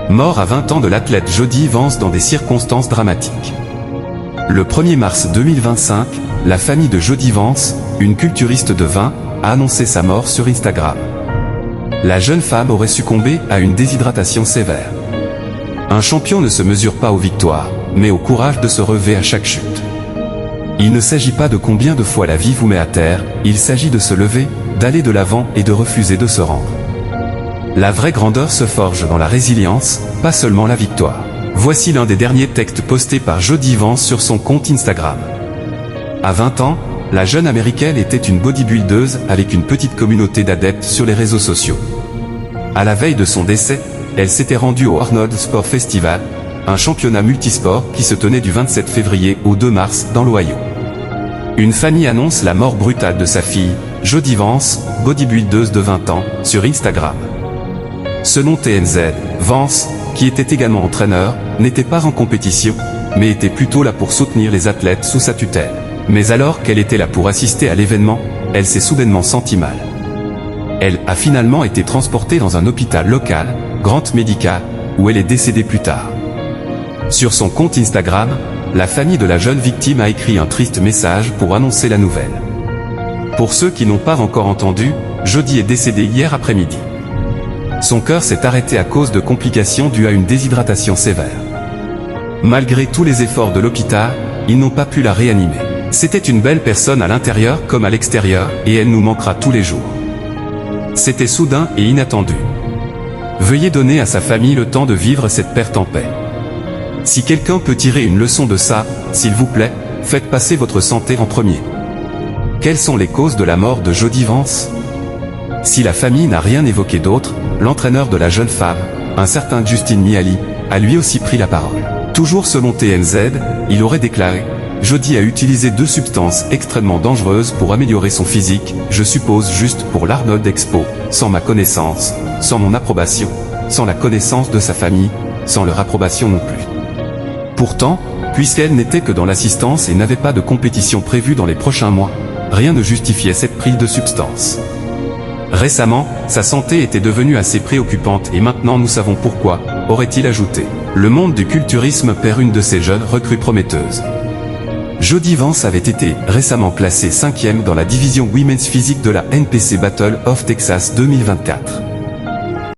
Mort à 20 ans de l'athlète Jody Vance dans des circonstances dramatiques. Le 1er mars 2025, la famille de Jody Vance, une culturiste de 20, a annoncé sa mort sur Instagram. La jeune femme aurait succombé à une déshydratation sévère. Un champion ne se mesure pas aux victoires, mais au courage de se relever à chaque chute. Il ne s'agit pas de combien de fois la vie vous met à terre, il s'agit de se lever, d'aller de l'avant et de refuser de se rendre. La vraie grandeur se forge dans la résilience, pas seulement la victoire. Voici l'un des derniers textes postés par Jody Vance sur son compte Instagram. À 20 ans, la jeune américaine était une bodybuildeuse avec une petite communauté d'adeptes sur les réseaux sociaux. À la veille de son décès, elle s'était rendue au Arnold Sport Festival, un championnat multisport qui se tenait du 27 février au 2 mars dans l'Ohio. Une famille annonce la mort brutale de sa fille, Jody Vance, bodybuildeuse de 20 ans, sur Instagram. Selon TMZ, Vance, qui était également entraîneur, n'était pas en compétition, mais était plutôt là pour soutenir les athlètes sous sa tutelle. Mais alors qu'elle était là pour assister à l'événement, elle s'est soudainement sentie mal. Elle a finalement été transportée dans un hôpital local, Grant Medical, où elle est décédée plus tard. Sur son compte Instagram, la famille de la jeune victime a écrit un triste message pour annoncer la nouvelle. Pour ceux qui n'ont pas encore entendu, Jody est décédée hier après-midi. Son cœur s'est arrêté à cause de complications dues à une déshydratation sévère. Malgré tous les efforts de l'hôpital, ils n'ont pas pu la réanimer. C'était une belle personne à l'intérieur comme à l'extérieur, et elle nous manquera tous les jours. C'était soudain et inattendu. Veuillez donner à sa famille le temps de vivre cette perte en paix. Si quelqu'un peut tirer une leçon de ça, s'il vous plaît, faites passer votre santé en premier. Quelles sont les causes de la mort de Jody Vance? Si la famille n'a rien évoqué d'autre, l'entraîneur de la jeune femme, un certain Justin Miali, a lui aussi pris la parole. Toujours selon TMZ, il aurait déclaré « Jody a utilisé 2 substances extrêmement dangereuses pour améliorer son physique, je suppose juste pour l'Arnold Expo, sans ma connaissance, sans mon approbation, sans la connaissance de sa famille, sans leur approbation non plus. » Pourtant, puisqu'elle n'était que dans l'assistance et n'avait pas de compétition prévue dans les prochains mois, rien ne justifiait cette prise de substances. Récemment, sa santé était devenue assez préoccupante et maintenant nous savons pourquoi, aurait-il ajouté. Le monde du culturisme perd une de ses jeunes recrues prometteuses. Jody Vance avait été récemment classée 5e dans la division Women's Physique de la NPC Battle of Texas 2024.